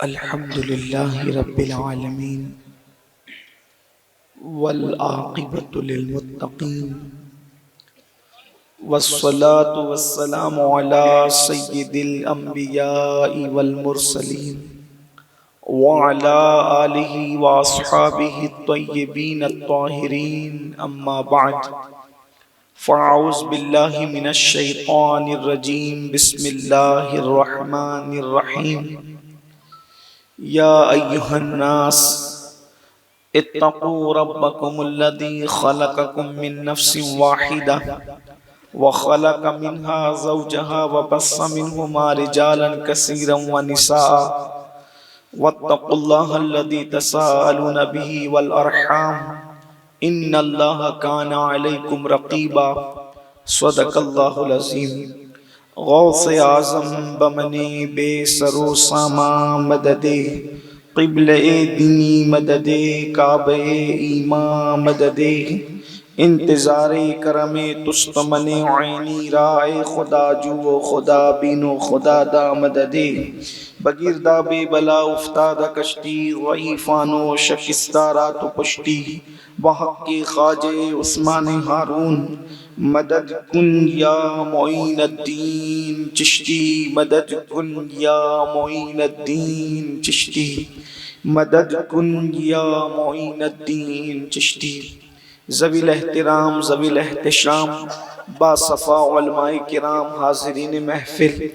الحمد لله رب العالمين والعاقبة للمتقين والصلاة والسلام على سيد الأنبياء والمرسلين وعلى آله وأصحابه الطيبين الطاهرين أما بعد فأعوذ بالله من الشيطان الرجيم بسم الله الرحمن الرحيم يا أيها الناس اتقوا ربكم الذي خلقكم من نفس واحدة وخلق منها زوجها وبث منهما رجالا كثيرا ونساء واتقوا الله الذي تساءلون به والأرحام إن الله كان عليكم رقيبا صدق الله العظيم غوث اعظم بمنی بے سرو ساما مددے قبلِ دینی مددے کعبہ ایمان مددے انتظار کرم تستمن عینی رائے خدا جو خدا بینو خدا دا مددے بگیردہ بے بلا افتادہ کشتی ضعیفانو شکستہ رات و پشتی بحق کے خواجہ عثمان ہارون مدد کن یا معین الدین چشتی مدد کن یا معین الدین چشتی مدد کن یا معین الدین چشتی ذوی الاحترام ذوی الاحتشام باصفا علماء کرام حاضرین محفل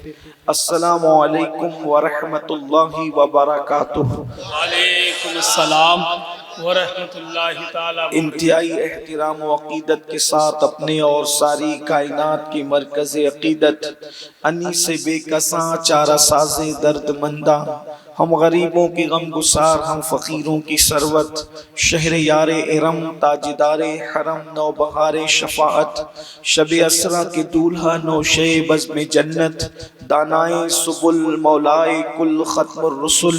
السلام علیکم ورحمۃ اللہ وبرکاتہ۔ وعلیکم السلام ورحمۃ اللہ تعالی۔ انتہائی احترام و عقیدت کے ساتھ اپنے اور ساری کائنات کی مرکز عقیدت انی سے بے کساں چارہ ساز درد مندہ، ہم غریبوں کی غم گسار، ہم فقیروں کی ثروت، شہر یار ارم تاجدار حرم نوبہار شفاعت، شب اسرا کے دولہا نوشے بزم جنت، دانائے سبل مولائے کل ختم الرسل،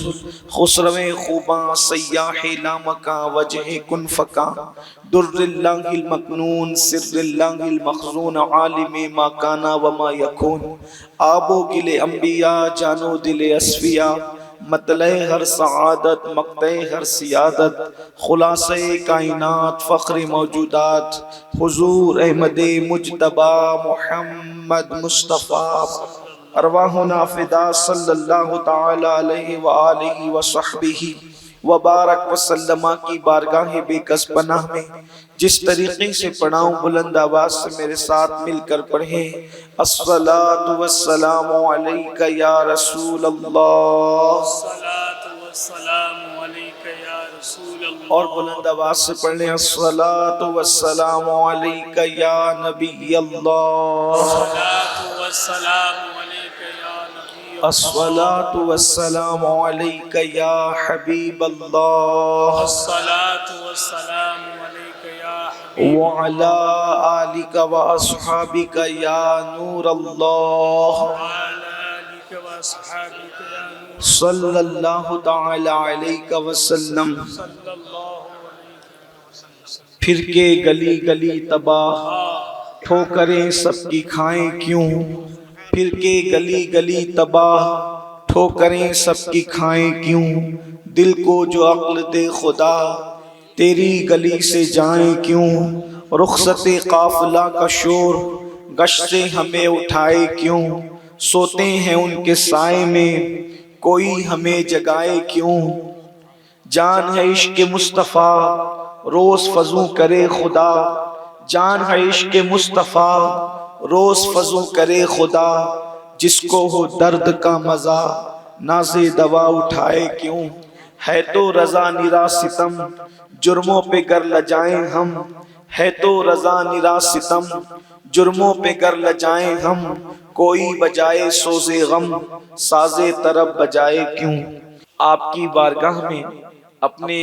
خسرو خوباں سیاح لامکاں وجہ کن فکاں، در اللہ المکنون سر اللہ المخزون عالم ما کانا وما یکون، آب و گل انبیاء جانو دل اصفیاء، مطلع ہر سعادت مقطع ہر سیادت، خلاصہ کائنات فخر موجودات، حضور احمد مجتبی محمد مصطفیٰ، ارواحنا فدا صلی اللہ تعالی علیہ وآلہ وصحبہ وبارک وسلم کی بارگاہ بے کس پناہ میں جس طریقے سے پڑھاؤں بلند آواز سے میرے ساتھ مل کر پڑھیں الصلاۃ والسلام علیک یا رسول اللہ، الصلاۃ والسلام علیک یا رسول اللہ، اور بلند آواز سے پڑھیں الصلاۃ والسلام علیک یا نبی اللہ، الصلاۃ والسلام علیک یا نبی اللہ، الصلاۃ والسلام علیک یا حبیب اللہ، الصلاۃ والسلام علیک یا حبیب وعلی آلک واصحابک یا نور اللہ، وعلی آلک واصحابک یا نور صلی اللہ تعالی علیہ وسلم۔ صلی اللہ علیہ وسلم۔ پھر کے گلی گلی تباہ ٹھوکریں سب کی کھائیں کیوں، پھر کے گلی گلی تباہ ٹھوکریں سب کی کھائیں کیوں، دل کو جو عقل دے خدا تیری گلی سے جائیں کیوں، رخصت قافلہ کا شور گشت ہمیں اٹھائے کیوں، سوتے ہیں ان کے سائے میں کوئی ہمیں جگائے کیوں، جان ہے عشق مصطفیٰ روز فضو کرے خدا، جان ہے عشق مصطفیٰ روز فضو کرے خدا، جس کو ہو درد کا مزہ ناز دوا اٹھائے کیوں، ہے تو رضا نرا ستم جرموں پہ گر لجائیں ہم، ہے تو رضا نرا ستم جرموں پہ گر لجائیں ہم، کوئی بجائے سوز غم ساز طرب بجائے کیوں۔ آپ کی بارگاہ میں اپنے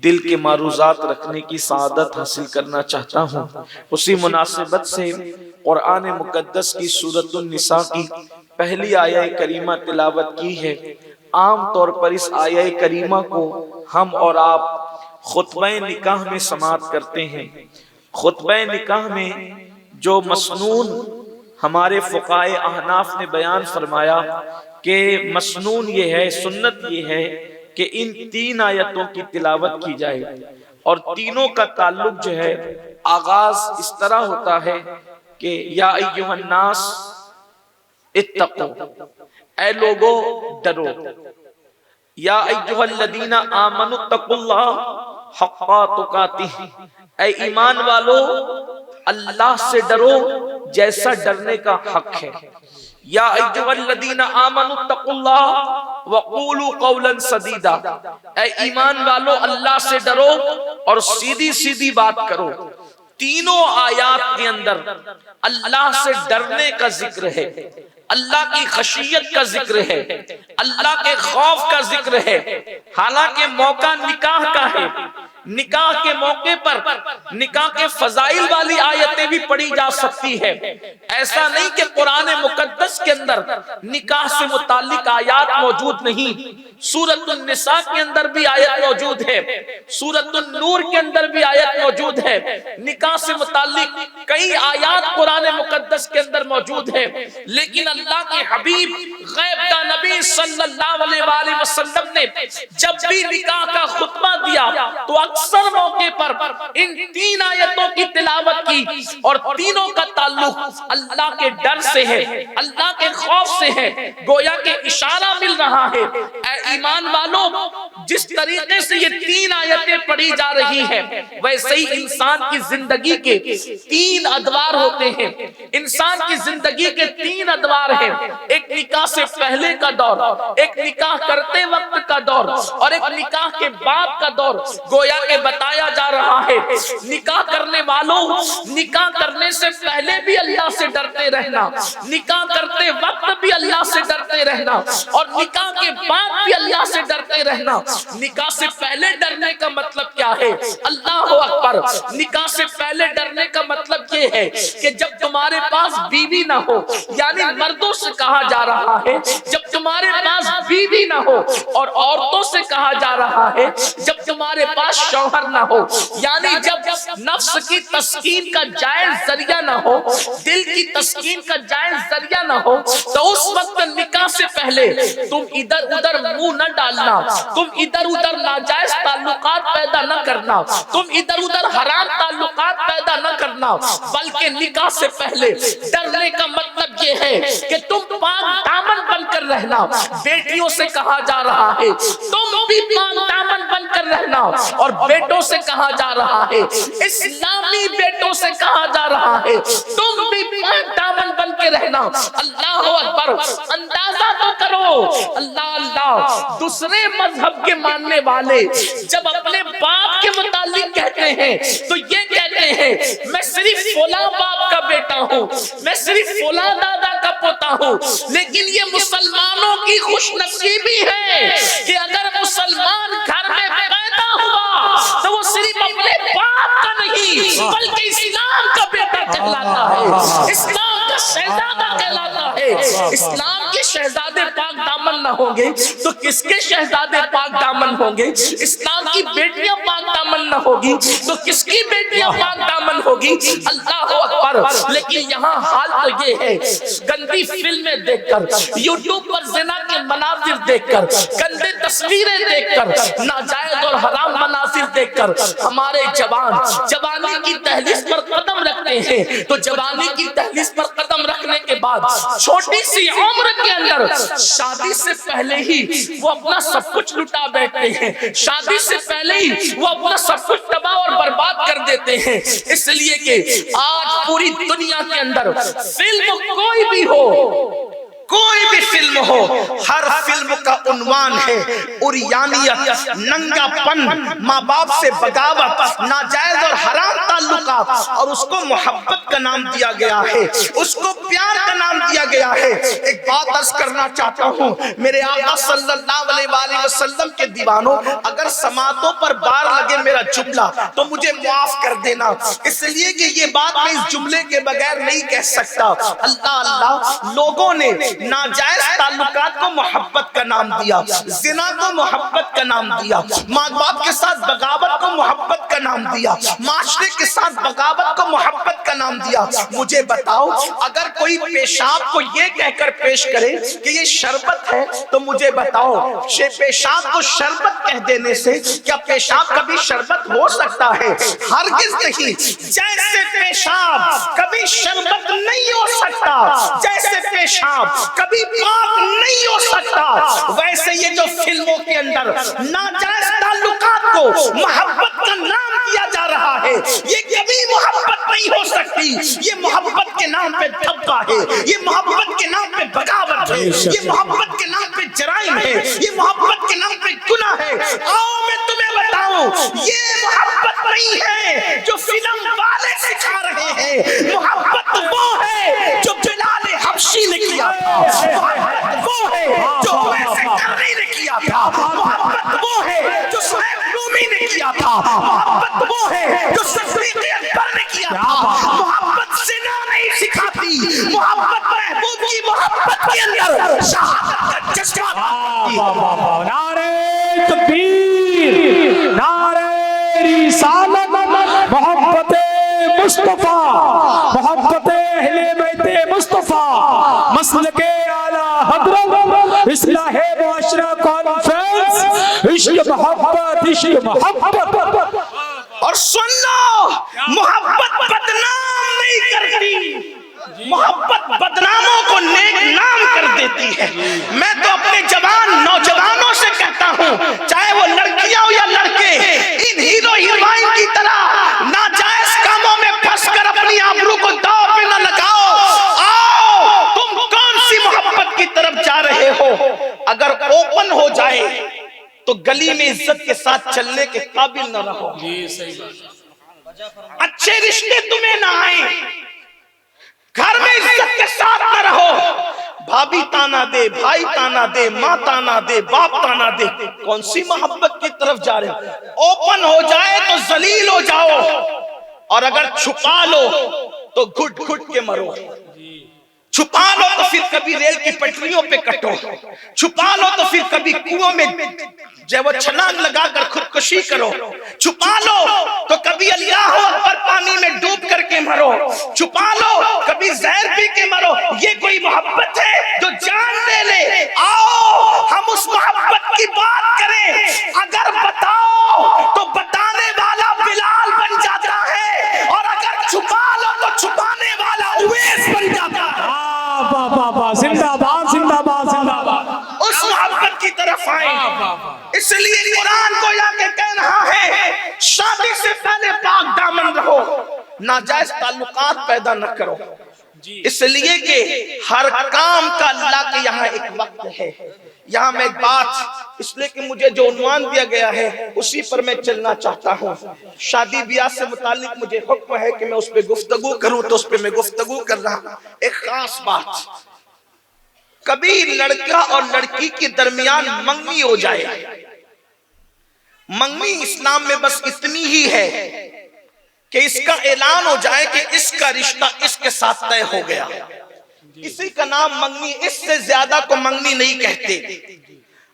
دل کے معروضات رکھنے کی سعادت حاصل کرنا چاہتا ہوں، اسی مناسبت سے قرآن مقدس کی سورۃ النساء کی پہلی آیہ کریمہ تلاوت کی ہے۔ عام طور پر اس آیہ کریمہ کو ہم اور آپ خطبہ نکاح میں سماعت کرتے ہیں۔ خطبہ نکاح میں جو مسنون ہمارے فقہائے احناف نے بیان فرمایا کہ مسنون یہ ہے، سنت یہ ہے کہ ان 3 آیتوں کی تلاوت کی جائے، اور تینوں کا تعلق جو ہے آغاز اس طرح ہوتا ہے کہ یا ایھا الناس اتقوا، اے لوگو ڈرو، یا ایھا الذین آمنوا اتقوا اللہ حق تقاتہ، اے ایمان والو اللہ سے ڈرو جیسا ڈرنے کا حق ہے، یا ایھا الذین آمنوا اتقوا اللہ وقولوا قولا سدیدا، اے ایمان والو اللہ سے ڈرو اور سیدھی سیدھی بات کرو۔ تینوں آیات کے اندر اللہ سے ڈرنے کا ذکر ہے، اللہ کی خشیت کا ذکر ہے، اللہ کے خوف کا ذکر ہے۔ حالانکہ موقع نکاح کا ہے، نکاح کے موقع پر نکاح کے فضائل والی آیتیں بھی پڑھی جا سکتی ہے۔ ایسا نہیں کہ قرآن مقدس کے اندر نکاح سے متعلق آیات موجود نہیں، سورۃ النساء کے اندر بھی آیت موجود ہے، سورۃ النور کے اندر بھی آیت موجود ہے، نکاح سے متعلق کئی آیات قرآن مقدس کے اندر موجود ہے۔ لیکن اللہ کے حبیب غیب کا نبی صلی اللہ علیہ وآلہ وسلم نے جب بھی نکاح کا خطبہ دیا تو اکثر موقع پر ان 3 آیتوں کی تلاوت کی، اور تینوں کا تعلق اللہ کے ڈر سے ہے، اللہ کے خوف سے ہے۔ گویا کہ اشارہ مل رہا ہے، اے ایمان والو جس طریقے سے یہ 3 آیتیں پڑھی جا رہی ہیں ویسے ہی انسان کی زندگی کے 3 ادوار ہوتے ہیں، انسان کی زندگی کے 3 ادوار ہیں، ایک نکاح سے پہلے کا دور، ایک نکاح کرتے وقت کا دور، اور ایک نکاح کے بعد کا دور۔ گویا کہ بتایا جا رہا ہے نکاح کرنے والوں، نکاح کرنے سے پہلے بھی اللہ سے ڈرتے رہنا، نکاح کرتے وقت بھی اللہ سے ڈرتے رہنا، اور نکاح کے بعد بھی اللہ سے ڈرتے رہنا۔ نکاح سے پہلے ڈرنے کا مطلب کیا ہے؟ اللہ اکبر! نکاح سے پہلے ڈرنے کا مطلب یہ ہے کہ جب تمہارے پاس بیوی نہ ہو، یعنی مردوں سے کہا جا رہا ہے جب تمہارے پاس بیوی نہ ہو، اور عورتوں سے کہا جا رہا ہے جب تمہارے پاس شوہر نہ ہو، یعنی جب نفس کی تسکین کا جائز ذریعہ نہ ہو، دل کی تسکین کا جائز ذریعہ نہ ہو، تو اس وقت نکاح سے پہلے تم ادھر ادھر منہ نہ ڈالنا، تم ادھر ادھر ناجائز تعلقات پیدا نہ کرنا، تم ادھر ادھر حرام تعلقات پیدا نہ کرنا، بلکہ نکاح سے پہلے ڈرنے کا مطلب یہ ہے کہ تم پاک دامن بن کر رہنا۔ بیٹیوں سے کہا جا رہا ہے تم بھی پاک دامن بن کر رہنا، اور بیٹوں سے کہا جا رہا ہے، اسلامی بیٹوں سے کہا جا رہا ہے تم بھی پاک دامن بن کے رہنا۔ اللہ اکبر! اندازہ تو کرو، اللہ اللہ! دوسرے مذہب کے ماننے والے جب اپنے باپ کے متعلق کہتے ہیں تو یہ کہتے ہیں میں صرف فلاں باپ کا بیٹا ہوں، میں صرف فلاں دادا کا پوتا ہوں۔ لیکن یہ مسلمانوں کی خوش نصیبی ہے کہ اگر مسلمان گھر میں پیدا ہوا تو وہ صرف اپنے باپ کا نہیں بلکہ اسلام کا بیٹا کہلاتا ہے، اسلام کا شہزادہ کہلاتا ہے۔ اسلام کے شہزادے پاک دامن نہ ہوں گے تو کس کے شہزادے پاک دامن ہوں گے؟ اسلام کی بیٹیاں پاک دامن نہ ہوگی تو کس کی بیٹیاں پاک دامن ہوگی؟ اللہ اکبر! لیکن یہاں حال تو یہ ہے، گندی فلمیں دیکھ کر، یوٹیوب پر زنا کے مناظر دیکھ کر، گندے تصویریں دیکھ کر، ناجائز اور حرام مناظر دیکھ کر ہمارے جوان جوانی کی دہلیز پر قدم رکھتے ہیں، تو جوانی کی دہلیز پر قدم رکھنے کے بعد چھوٹی سی عمر کے اندر شادی سے پہلے ہی وہ اپنا سب کچھ لٹا بیٹھتے ہیں، شادی سے پہلے ہی وہ اپنا سب کچھ تباہ اور برباد کر دیتے ہیں۔ اس لیے کہ آج پوری دنیا کے اندر فلم کوئی بھی ہو، کوئی بھی فلم ہو، ہر فلم کا عنوان ہے عریانیت، ننگا پن، ماں باپ سے بغاوت، ناجائز اور حرام تعلقات، اور اس کو محبت کا نام دیا گیا ہے، اس کو پیار کا نام دیا گیا ہے۔ ایک بات عرض کرنا چاہتا ہوں میرے آقا صلی اللہ علیہ وآلہ وسلم کے دیوانوں، اگر سماعتوں پر بار لگے میرا جملہ تو مجھے معاف کر دینا، اس لیے کہ یہ بات میں اس جملے کے بغیر نہیں کہہ سکتا۔ اللہ اللہ! لوگوں نے ناجائز تعلقات کو محبت کا نام دیا، زنا کو محبت کا نام دیا، ماں باپ کے ساتھ بغاوت کو محبت کا نام دیا، معاشرے کے ساتھ بغاوت کو محبت کا نام دیا۔ مجھے بتاؤ اگر کوئی پیشاب کو یہ کہہ کر پیش کرے کہ یہ شربت ہے تو مجھے بتاؤ پیشاب کو شربت کہہ دینے سے کیا پیشاب کبھی شربت ہو سکتا ہے؟ ہرگز نہیں۔ جیسے پیشاب کبھی شربت نہیں ہو سکتا، جیسے پیشاب کبھی پاک نہیں ہو سکتا، ویسے یہ جو فلموں کے اندر ناجائز تعلقات کو محبت کا نام دیا جا رہا ہے، یہ کبھی محبت نہیں ہو سکتی۔ یہ محبت کے نام پہ دھبکا ہے، یہ محبت کے نام پہ بغاوت ہے، یہ محبت کے نام پہ جرائم ہے، یہ محبت کے نام پہ گناہ ہے۔ آؤ میں تمہیں بتاؤں یہ محبت نہیں ہے جو فلم والے سکھا رہے ہیں، محبت وہ ہے جو بلال حبشی نے کیا تھا، محبت وہ ہے جو ویسے کرنی نے کیا تھا، محبت وہ ہے جو صہیب رومی نے کیا تھا، محبت وہ ہے جو صدیق اکبر نے کیا تھا۔ محبت زنا نہیں سکھاتی، محبت محبوب کی محبت کے اندر شہادت کا جذبہ آتی ہے۔ نعرہ تکبیر، نعرہ رسالت، محبت مصطفیٰ، محبت اہل بیت مصطفیٰ، مسلک اعلی حضرت، اصلاح معاشرہ کانفرنس، عشق محبت، عشق محبت۔ اور سن لو محبت بدنام نہیں کرتی، محبت بدناموں کو نیک نام کر دیتی ہے۔ میں تو اپنے جوان نوجوانوں سے کہتا ہوں چاہے وہ لڑکیاں ہو یا لڑکے، ان ہیرو ہیروئن کی طرح ناجائز کاموں میں پھنس کر اپنی آبرو کو داؤ پہ نہ لگاؤ۔ آؤ تم کون سی محبت کی طرف جا رہے ہو؟ اگر اوپن ہو جائے تو گلی میں عزت کے ساتھ چلنے کے قابل نہ رہو۔ اچھے رشتے تمہیں نہ آئیں، گھر میں عزت کے ساتھ نہ رہو، بھابی تانا دے، بھائی تانا دے، ماں تانا دے، باپ تانا دے، کون سی محبت کی طرف جا رہے ہو؟ اوپن ہو جائے تو ذلیل ہو جاؤ، اور اگر چھپا لو تو گھٹ گھٹ کے مرو۔ چھپا لو تو پھر کبھی ریل کی پٹریوں پہ کٹو، چھپا لو تو پھر کبھی کنویں میں جب وہ چھلانگ لگا کر خودکشی کرو، چھپا لو تو کبھی اللہ اکبر پانی میں ڈوب کر کے مرو، چھپا لو کبھی زہر پی کے مرو۔ یہ کوئی محبت ہے جو جان دے لے؟ آؤ ہم اس محبت کی بات کریں۔ اگر بتاؤ تو بتانے والا بلال بن جاتا ہے، اور اگر چھپا لو تو چھپانے والا اویس بن جاتا ہے۔ زندہ باد، زندہ باد، زندہ باد۔ اس محبت کی طرف آئیں۔ اس لیے قرآن کو یا کہ کہہ رہا ہے شادی سے پہلے پاک دامن رہو، ناجائز تعلقات پیدا نہ کرو، اس لیے کہ ہر کام کا اللہ کے یہاں ایک وقت ہے۔ یہاں میں ایک بات، اس لیے کہ مجھے جو عنوان دیا گیا ہے اسی پر میں چلنا چاہتا ہوں۔ شادی بیاہ سے متعلق مجھے حکم ہے کہ میں اس پہ گفتگو کروں، تو اس پہ میں گفتگو کر رہا ہوں۔ ایک خاص بات، کبھی لڑکا اور لڑکی کے درمیان منگنی ہو جائے، منگنی اسلام میں بس اتنی ہی ہے کہ اس کا اعلان ہو جائے کہ اس کا رشتہ اس کے ساتھ طے ہو گیا، اسی کا نام منگنی۔ اس سے زیادہ کو منگنی نہیں کہتے،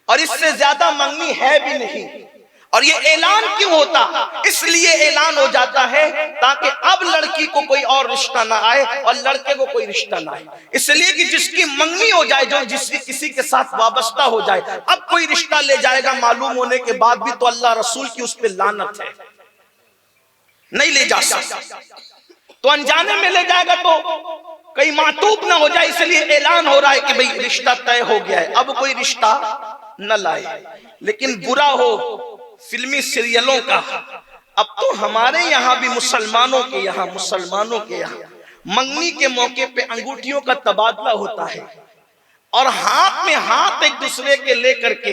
اور اس سے زیادہ منگنی ہے بھی نہیں۔ اور یہ اعلان کیوں ہوتا؟ اس لیے اعلان ہو جاتا ہے تاکہ اب لڑکی کو کوئی اور رشتہ نہ آئے اور لڑکے کو کوئی رشتہ نہ آئے، اس لیے کہ جس کی منگنی ہو جائے، جو جس کی کسی کے ساتھ وابستہ ہو جائے، اب کوئی رشتہ لے جائے گا معلوم ہونے کے بعد بھی تو اللہ رسول کی اس پہ لعنت ہے، نہیں لے جا سکتا۔ تو انجانے میں لے جائے گا تو کئی معتوب نہ ہو جائے، اس لیے اعلان ہو رہا ہے کہ بھئی رشتہ طے ہو گیا ہے، اب کوئی رشتہ نہ لائے۔ لیکن برا ہو فلمی سیریلوں کا، اب تو ہمارے یہاں بھی مسلمانوں کے یہاں منگنی کے موقع پہ انگوٹھیوں کا تبادلہ ہوتا ہے، اور ہاتھ میں ہاتھ ایک دوسرے کے لے کر کے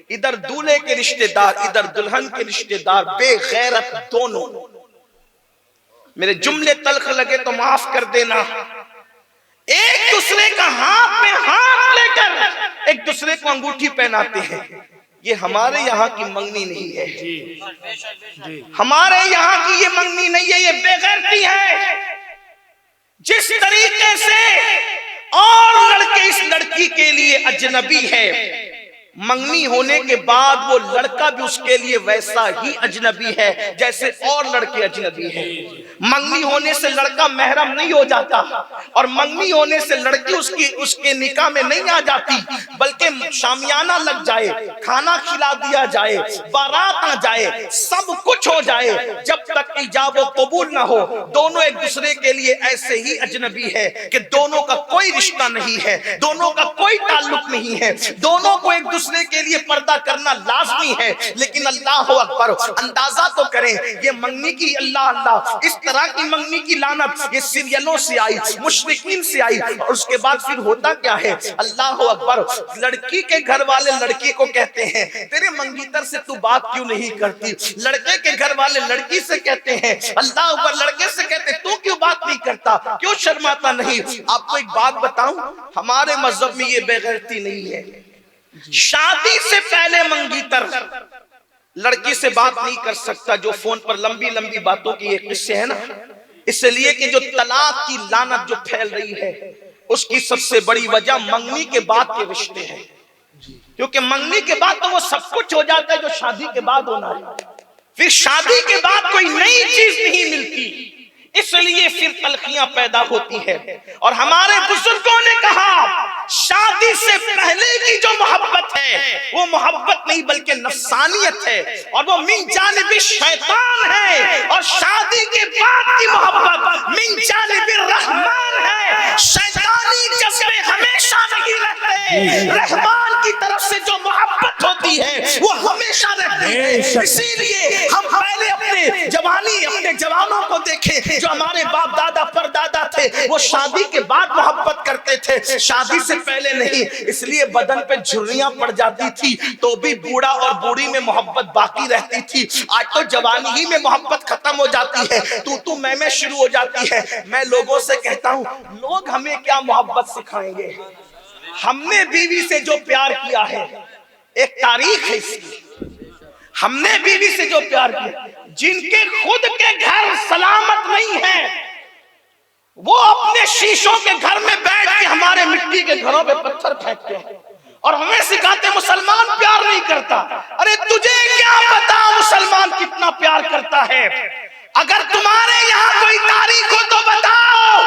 ادھر دولہے کے رشتہ دار ادھر دلہن کے رشتہ دار، بے غیرت دونوں، میرے جملے تلخ لگے تو معاف کر دینا، ایک دوسرے کا ہاتھ میں ہاتھ لے کر ایک دوسرے کو انگوٹھی پہناتے ہیں۔ یہ ہمارے یہاں کی منگنی نہیں ہے، ہمارے یہاں کی یہ منگنی نہیں ہے، یہ بے غیرتی ہے۔ جس طریقے سے اور لڑکے اس لڑکی اجنبی ہے، منگنی ہونے کے بعد وہ لڑکا بھی اس کے لیے ویسا ہی اجنبی ہے جیسے اور لڑکے اجنبی ہیں۔ منگنی ہونے سے لڑکا محرم نہیں ہو جاتا، اور منگنی ہونے سے لڑکی اس کے نکاح میں نہیں آ جاتی، بلکہ شامیانہ لگ جائے، کھانا کھلا دیا جائے، بارات آ جائے، سب کچھ ہو جائے، جب تک ایجاب و قبول نہ ہو دونوں ایک دوسرے کے لیے ایسے ہی اجنبی ہے کہ دونوں کا کوئی رشتہ نہیں ہے، دونوں کا کوئی تعلق نہیں ہے، دونوں کو ایک دوسرے کے لیے پردہ کرنا لازمی ہے۔ لیکن اللہ اکبر، اندازہ تو کریں یہ منگنی کی اللہ اللہ اس طرح کی منگنی کی لعنت یہ سیریلوں سے آئی، مشرکین سے آئی، اور اس کے بعد پھر ہوتا کیا ہے؟ اللہ اکبر، لڑکی کے گھر والے لڑکی کو کہتے ہیں تیرے منگیتر سے تو بات کیوں نہیں کرتی، لڑکے کے گھر والے لڑکی سے کہتے ہیں اللہ اکبر، لڑکے سے کہتے ہیں تو کیوں بات نہیں کرتا، کیوں شرماتا نہیں۔ آپ کو ایک بات بتاؤں، ہمارے مذہب میں یہ بے غیرتی نہیں ہے۔ شادی سے پہلے منگیتر لڑکی سے بات نہیں کر سکتا، جو فون پر لمبی لمبی باتوں کی یہ قصے ہیں نا، اس لیے کہ جو طلاق کی لعنت جو پھیل رہی ہے اس کی سب سے بڑی وجہ منگنی کے بعد کے رشتے ہیں، کیونکہ منگنی کے بعد تو وہ سب کچھ ہو جاتا ہے جو شادی کے بعد ہونا ہے، پھر شادی کے بعد کوئی نئی چیز نہیں ملتی، اس لیے پھر تلخیاں پیدا ہوتی ہے۔ اور ہمارے بزرگوں نے کہا شادی سے پہلے کی جو محبت ہے وہ محبت نہیں بلکہ نفسانیت ہے، اور وہ من جانب شیطان ہے، اور شادی کے بعد کی محبت من جانب الرحمن ہے۔ شیطانی جذبے ہمیشہ نہیں رہتے، رحمان کی طرف سے جو محبت ہوتی ہے وہ ہمیشہ رہتی ہے۔ اسی لیے ہم پہلے اپنے جوانی اپنے جوانوں کو دیکھیں، جو ہمارے باپ دادا پر دادا تھے وہ شادی کے بعد محبت کرتے تھے، شادی سے پہلے نہیں، اس لیے بدن پہ جھریاں پڑ جاتی تھی تو بھی بوڑھا اور بوڑھی میں محبت باقی رہتی تھی۔ آج تو جوانی ہی میں محبت ختم ہو جاتی ہے، تو میں شروع ہو جاتی ہے۔ میں لوگوں سے کہتا ہوں لوگ ہمیں کیا محبت سکھائیں گے، ہم نے بیوی سے جو پیار کیا ہے ایک تاریخ ہے اس کی، ہم نے بیوی سے جو پیار کیا، جن کے خود کے گھر سلامت نہیں ہیں وہ اپنے شیشوں کے گھر میں بیٹھ کے ہمارے مٹی کے گھروں پہ پتھر پھینکتے ہیں اور ہمیں سکھاتے ہیں مسلمان پیار نہیں کرتا۔ ارے تجھے کیا پتا مسلمان کتنا پیار کرتا ہے؟ اگر تمہارے یہاں کوئی تاریخ ہو تو بتاؤ۔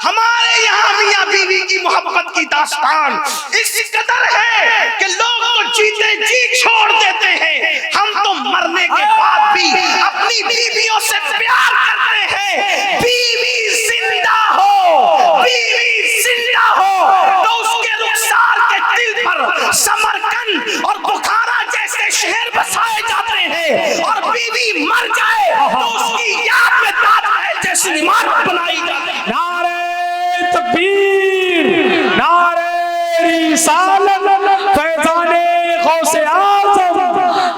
ہمارے یہاں میاں بیوی کی محبت کی داستان اس قدر ہے کہ لوگ تو جیتے جی چھوڑ دیتے ہیں، ہم تو مرنے کے بعد بھی اپنی بیویوں سے پیار کرتے ہیں۔ بیوی زندہ ہو، بیوی زندہ ہو تو اس کے رخسار کے دل پر سمرقند اور بخارا جیسے شہر بسائے جاتے ہیں، اور بیوی مر جائے تو اس کی یاد میں تاج محل جیسی عمارت بنائی جاتی ہے۔ نعرہ تکبیر، نعرہ رسالت، فیضان غوث اعظم،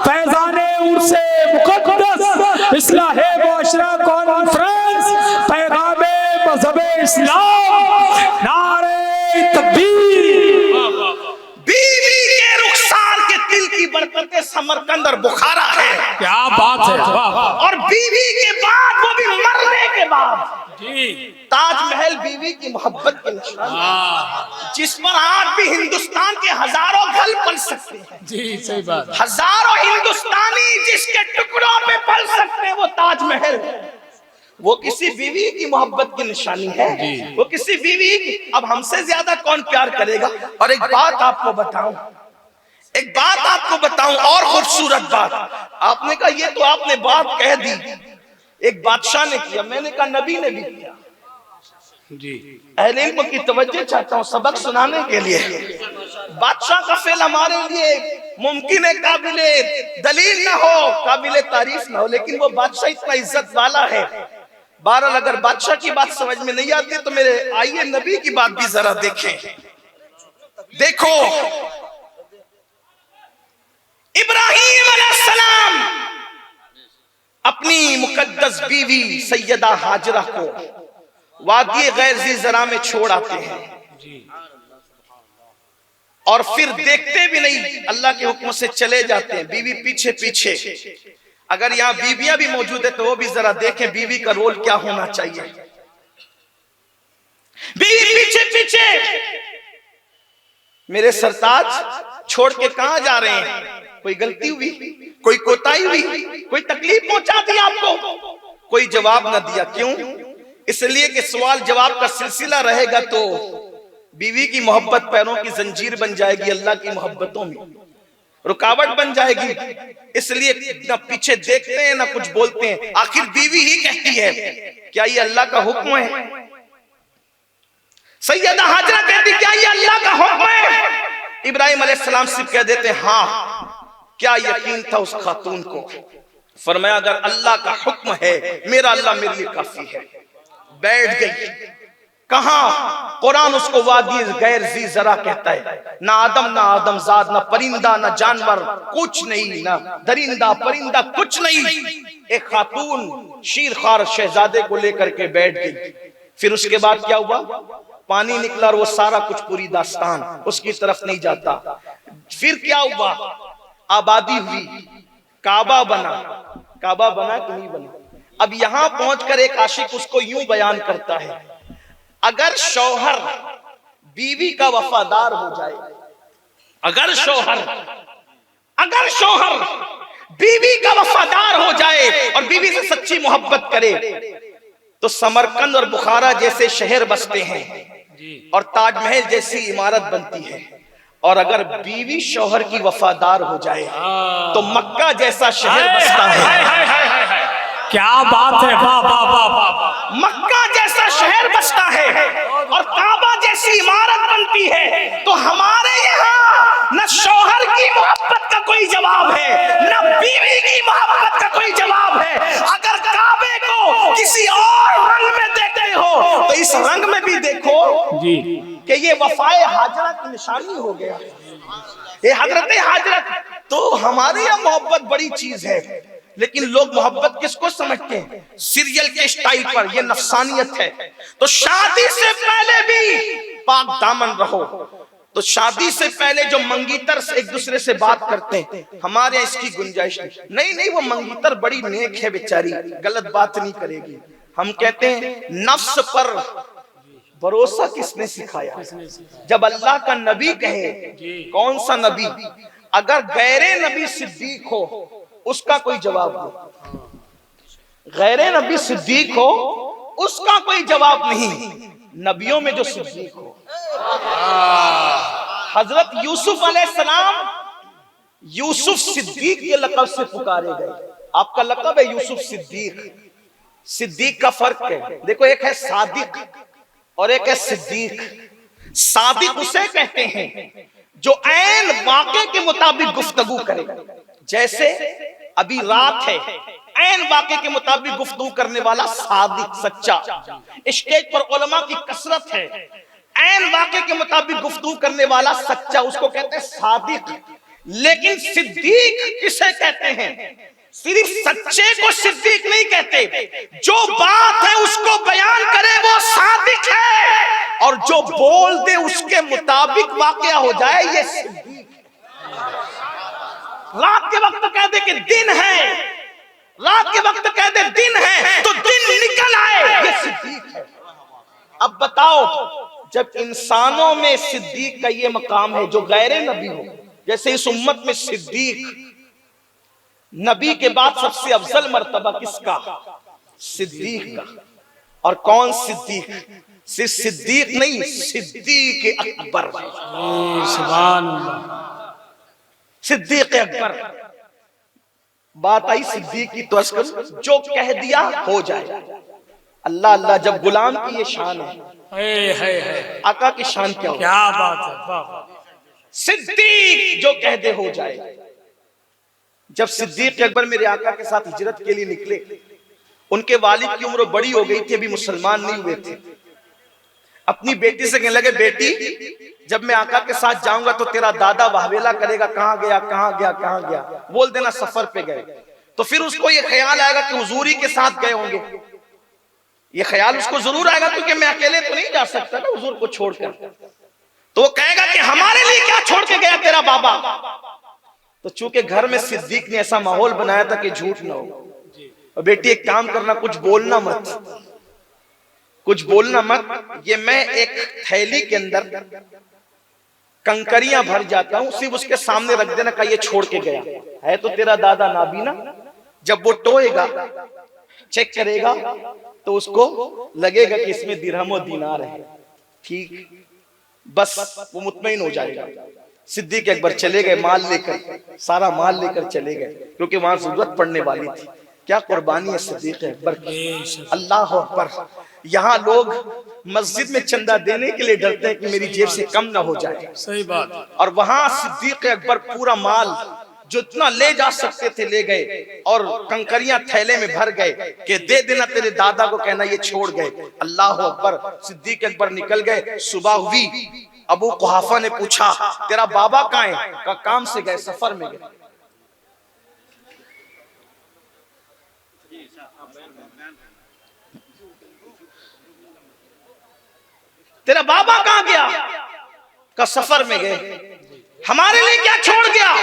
فیضان عرس مقدس، اصلاح معاشرہ کانفرنس، پیغام مذہب اسلام، نعرہ تکبیر۔ بیوی کے رخسار کے دل کی برکتیں سمرقند اور بخارا ہے، کیا بات ہے، اور بیوی کے بعد وہ بھی مرنے کے بعد جی تاج محل بیوی کی محبت کے نشان، جس پر آج بھی ہندوستان کے ہزاروں گھر پل سکتے ہیں، جی صحیح بات، ہزاروں ہندوستانی جس کے ٹکڑوں پہ پل سکتے ہیں وہ تاج محل ہے۔ وہ کسی بیوی کی محبت کی نشانی ہے، وہ کسی بیوی کی۔ اب ہم سے زیادہ کون پیار کرے گا؟ اور ایک بات آپ کو بتاؤں، ایک بات آپ کو بتاؤں اور خوبصورت بات، آپ نے کہا یہ تو آپ نے بات کہہ دی، ایک بادشاہ نے کیا، میں نے کہا نبی نے بھی کیا۔ جی اہل علم کی توجہ چاہتا ہوں سبق سنانے کے لیے۔ بادشاہ کا فعل ہمارے لیے ممکن ہے قابل دلیل نہ ہو، قابل تعریف نہ ہو، لیکن وہ بادشاہ اتنا عزت والا ہے۔ بہرحال اگر بادشاہ کی بات سمجھ میں نہیں آتی تو میرے آئیے نبی کی بات بھی ذرا دیکھیں۔ دیکھو ابراہیم علیہ السلام اپنی مقدس بیوی سیدہ ہاجرہ کو وادی غیر ذی زرع میں چھوڑ آتے ہیں، اور پھر دیکھتے بھی نہیں، اللہ کے حکم سے چلے جاتے ہیں، بیوی پیچھے پیچھے۔ اگر یہاں بیویاں بھی موجود ہیں تو وہ بھی ذرا دیکھیں بیوی کا رول کیا ہونا چاہیے۔ بیوی پیچھے پیچھے میرے سرتاج چھوڑ کے کہاں جا رہے ہیں؟ کوئی غلطی ہوئی، کوئی کوتاہی ہوئی، کوئی تکلیف پہنچا دی آپ کو؟ کوئی جواب نہ دیا. کیوں؟ اس لیے کہ سوال جواب کا سلسلہ رہے گا تو بیوی کی محبت پیروں کی زنجیر بن جائے گی، اللہ کی محبتوں میں رکاوٹ بن جائے گی. اس لیے نہ پیچھے دیکھتے ہیں نہ کچھ بولتے ہیں. آخر بیوی ہی کہتی ہے، کیا یہ اللہ کا حکم ہے؟ سیدہ حاجرہ کہتی کیا یہ اللہ کا حکم ہے؟ ابراہیم علیہ السلام سے کہہ دیتے ہاں. کیا یقین تھا اس خاتون کو؟ فرمایا اگر اللہ کا حکم ہے میرا اللہ میرے لیے کافی ہے. بیٹھ گئی. کہاں؟ قرآن اس کو وادی غیر ذی زرع کہتا ہے. نہ آدم نہ آدم زاد، نہ پرندہ نہ جانور، کچھ نہیں، نہ درندہ پرندہ کچھ نہیں. ایک خاتون شیرخوار شہزادے کو لے کر کے بیٹھ گئی. پھر اس کے بعد کیا ہوا؟ پانی نکلا اور وہ سارا کچھ پوری داستان اس کی طرف نہیں جاتا. پھر کیا ہوا؟ آبادی ہوئی، کعبہ بنا. کعبہ بنا کہ نہیں بنا؟ اب یہاں پہنچ کر ایک عاشق اس کو یوں بیان کرتا ہے، اگر شوہر بیوی کا وفادار ہو جائے، اگر شوہر بیوی کا وفادار ہو جائے اور بیوی سے سچی محبت کرے تو سمرقند اور بخارا جیسے شہر بستے ہیں اور تاج محل جیسی عمارت بنتی ہے. اور اگر بیوی شوہر کی وفادار ہو جائے تو مکہ جیسا شہر بستا ہے. کیا بات ہے، واہ واہ واہ واہ. مکہ جیسا شہر بستا ہے اور کعبہ جیسی عمارت بنتی ہے. تو ہمارے یہاں نہ شوہر کی محبت کا کوئی جواب ہے نہ بیوی کی محبت کا کوئی جواب ہے. اگر کعبے کو کسی اور رنگ میں دیکھتے ہو تو اس رنگ میں بھی دیکھو کہ یہ وفائے حاجرہ کی نشانی ہو گیا. یہ حضرت حاجرہ. تو ہمارے یہاں محبت بڑی چیز ہے، لیکن لوگ محبت کس کو سمجھتے ہیں؟ سیریل کے اسٹائل پر. یہ نفسانیت ہے. تو شادی سے پہلے بھی پاک دامن رہو. تو شادی سے پہلے جو منگیتر سے ایک دوسرے سے بات کرتے ہیں ہمارے اس کی گنجائش نہیں. وہ منگیتر بڑی نیک ہے بیچاری، غلط بات نہیں کرے گی. ہم کہتے ہیں نفس پر بھروسہ کس نے سکھایا؟ جب اللہ کا نبی کہے، کون سا نبی؟ اگر غیر نبی صدیق ہو اس کا کوئی جواب نہیں. غیر نبی صدیق ہو اس کا کوئی جواب نہیں. نبیوں میں جو صدیق ہو. حضرت یوسف علیہ السلام یوسف صدیق کے لقب سے پکارے گئے. آپ کا لقب ہے یوسف صدیق. صدیق کا فرق ہے، دیکھو ایک ہے صادق اور ایک ہے صدیق. صادق اسے کہتے ہیں جو عین واقعے کے مطابق گفتگو کرے. جیسے ابھی رات ہے، عین واقعے کے مطابق گفتگو کرنے والا صادق سچا. اسٹیج پر علماء کی کثرت ہے، عین واقعے کے مطابق گفتگو کرنے والا سچا، اس کو کہتے ہیں صادق. لیکن صدیق کسے کہتے ہیں؟ صرف سچے کو صدیق نہیں کہتے، جو بات ہے اس کو بیان کرے وہ صادق ہے، اور جو بول دے اس کے مطابق واقعہ ہو جائے یہ صدیق. رات کے وقت کہہ دے کہ دن ہے، رات کے وقت کہہ دے دن ہے تو دن نکل آئے، یہ صدیق ہے. اب بتاؤ جب انسانوں میں صدیق کا یہ مقام ہے جو غیر نبی ہو، جیسے اس امت میں صدیق نبی کے بعد سب سے افضل مرتبہ کس کا؟ صدیق کا. اور کون صدیق؟ صرف صدیق نہیں، صدیق اکبر. سبحان اللہ. صدیق اکبر. بات آئی صدیق کی تو جو کہہ دیا ہو جائے. اللہ اللہ جب غلام کی یہ شان ہے، آقا کی شان کیا ہو؟ کیا بات ہے. صدیق جو کہہ دے ہو جائے. جب صدیق اکبر میرے آقا کے ساتھ ہجرت کے لیے نکلے، ان کے والد کی عمر بڑی ہو گئی تھی، ابھی مسلمان نہیں ہوئے تھے. اپنی بیٹی سے کہنے لگے بیٹی جب میں آقا کے ساتھ جاؤں گا تو تیرا دادا واہویلا کرے گا کہاں گیا کہاں گیا کہاں گیا، بول دینا سفر پہ گئے. تو پھر اس کو یہ خیال آئے گا کہ حضور ہی کے ساتھ گئے ہوں گے. یہ خیال اس کو ضرور آئے گا کیونکہ میں اکیلے تو نہیں جا سکتا نا حضور کو چھوڑ کر. تو وہ کہے گا کہ ہمارے لیے کیا چھوڑ کے گیا تیرا بابا. تو چونکہ گھر میں صدیق نے ایسا ماحول بنایا تھا کہ جھوٹ نہ ہو. اور بیٹی ایک کام کرنا، کچھ بولنا مت، کچھ بولنا مت. یہ میں ایک تھیلی کے اندر کنکریاں بھر جاتا ہوں، صرف اس کے سامنے رکھ دینا کہ یہ چھوڑ کے گیا ہے تو تیرا دادا نابینا، جب وہ ٹوئے گا چیک کرے گا تو اس کو لگے گا کہ اس میں درہم و دینار ہے، ٹھیک، بس وہ مطمئن ہو جائے گا۔ صدیق اکبر چلے گئے مال لے کر، سارا مال لے کر چلے گئے کیونکہ وہاں ضرورت پڑنے والی تھی۔ کیا قربانی ہے صدیق اکبر کی، اللہ اکبر۔ یہاں لوگ مسجد میں چندہ دینے کے لیے ڈرتے ہیں کہ میری جیب سے کم نہ ہو جائے، صحیح بات، اور وہاں صدیق اکبر پورا مال جو اتنا لے جا سکتے تھے لے گئے، اور کنکریاں تھیلے میں بھر گئے کہ دے دینا تیرے دادا کو، کہنا یہ چھوڑ گئے۔ اللہ اکبر۔ صدیق اکبر نکل گئے، صبح ہوئی، ابو قحافہ نے پوچھا تیرا بابا کہاں ہے؟ کہا کام سے گئے، سفر میں گئے۔ تیرا بابا کہاں گیا؟ کہا سفر میں گئے۔ ہمارے لیے کیا چھوڑ گیا؟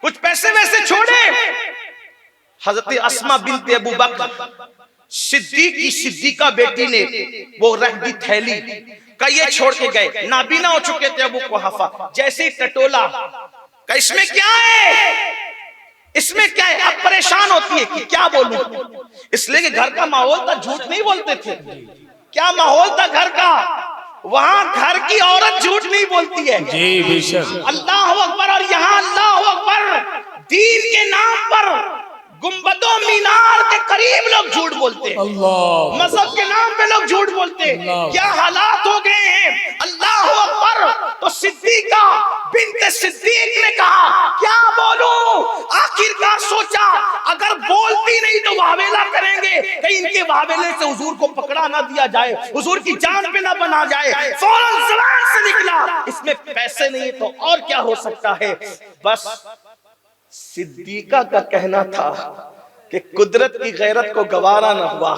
کچھ پیسے ویسے چھوڑے؟ حضرت اسماء بنت ابو بکر صدیق کی صدیقہ بیٹی نے وہ رکھ دی تھیلی کہ یہ چھوڑ کے گئے، نابینا ہو چکے تھے ابو قحافہ، جیسے ہی ٹٹولا کہ اس میں کیا ہے، اس میں کیا ہے؟ اب پریشان ہوتی ہے کہ کیا بولوں، اس لیے کہ گھر کا ماحول تھا، جھوٹ نہیں بولتے تھے۔ کیا ماحول تھا گھر کا؟ وہاں گھر کی عورت جھوٹ نہیں بولتی ہے، جی بے شک، اللہ اکبر۔ اور یہاں اللہ اکبر، دین کے نام پر گنبد و مینار کے قریب لوگ جھوٹ بولتے ہیں، اللہ، مذہب کے نام پہ لوگ جھوٹ بولتے ہیں۔ کیا حالات ہو گئے ہیں، اللہ اکبر۔ تو صدیقہ بنت صدیق نے کہا کیا بولوں؟ آخرکار سوچا اگر بولتی نہیں تو واویلا کریں گے، کہیں ان کے واویلے سے حضور کو پکڑا نہ دیا جائے، حضور کی جان پہ نہ بنا جائے۔ فوراً زبان سے نکلا اس میں پیسے نہیں تو اور کیا ہو سکتا ہے؟ بس صدیقہ کا کہنا تھا کہ قدرت کی غیرت کو گوارا نہ ہوا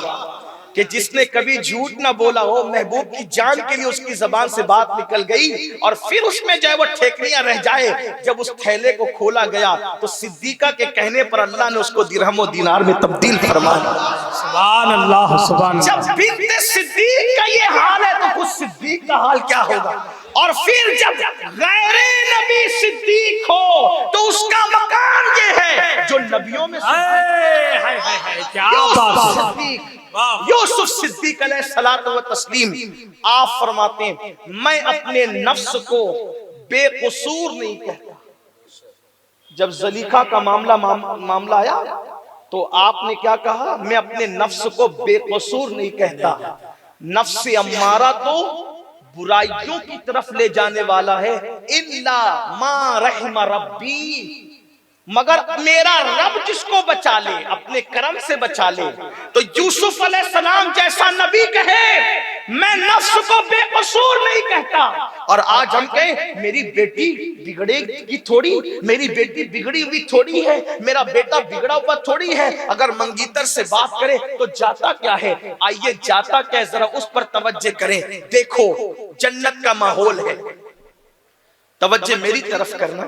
کہ جس نے کبھی جھوٹ نہ بولا ہو، محبوب کی جان کے لیے اس کی زبان سے بات نکل گئی، اور پھر اس میں جو ہے وہ ٹھیکریاں رہ جائے۔ جب اس تھیلے کو کھولا گیا تو صدیقہ کے کہنے پر اللہ نے اس کو درہم و دینار میں تبدیل فرمایا۔ سبحان اللہ، سبحان اللہ۔ جب بنت صدیق کا یہ حال ہے تو خود صدیق کا حال کیا ہوگا؟ اور پھر جب غیر نبی صدیق ہو تو اس کا مقام یہ ہے جو نبیوں میں کیا بات، یوسف صدیق علیہ الصلوۃ والتسلیم آپ فرماتے ہیں میں اپنے نفس کو بے قصور نہیں کہتا۔ جب زلیخا کا معاملہ آیا تو آپ نے کیا کہا؟ میں اپنے نفس کو بے قصور نہیں کہتا، نفس امارہ تو برائیوں کی طرف لے جانے والا ہے، الا ما رحم ربی، مگر میرا رب جس کو بچا لے، اپنے کرم سے بچا لے۔ تو یوسف علیہ السلام جیسا نبی کہے میں نفس کو بے قصور نہیں کہتا، اور آج ہم کہیں میری بیٹی بگڑے گی تھوڑی، میری بیٹی بگڑی ہوئی تھوڑی ہے، میرا بیٹا بگڑا ہوا تھوڑی ہے۔ اگر منگیتر سے بات کرے تو جاتا کیا ہے؟ آئیے جاتا کیا ہے ذرا اس پر توجہ کریں۔ دیکھو جنت کا ماحول ہے، توجہ میری طرف کرنا۔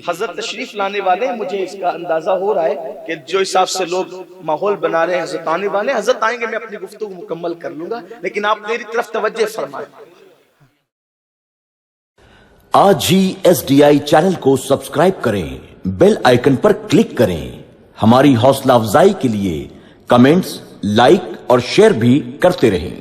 حضرت تشریف لانے والے، مجھے اس کا اندازہ ہو رہا ہے کہ جو حساب سے لوگ ماحول بنا رہے ہیں، حضرت آنے والے، حضرت آئیں گے میں اپنی گفتگو مکمل کر لوں گا، لیکن آپ میری طرف توجہ فرمائیں۔ آج ہی SDI چینل کو سبسکرائب کریں، بیل آئیکن پر کلک کریں۔ ہماری حوصلہ افزائی کے لیے کمنٹس، لائک اور شیئر بھی کرتے رہیں۔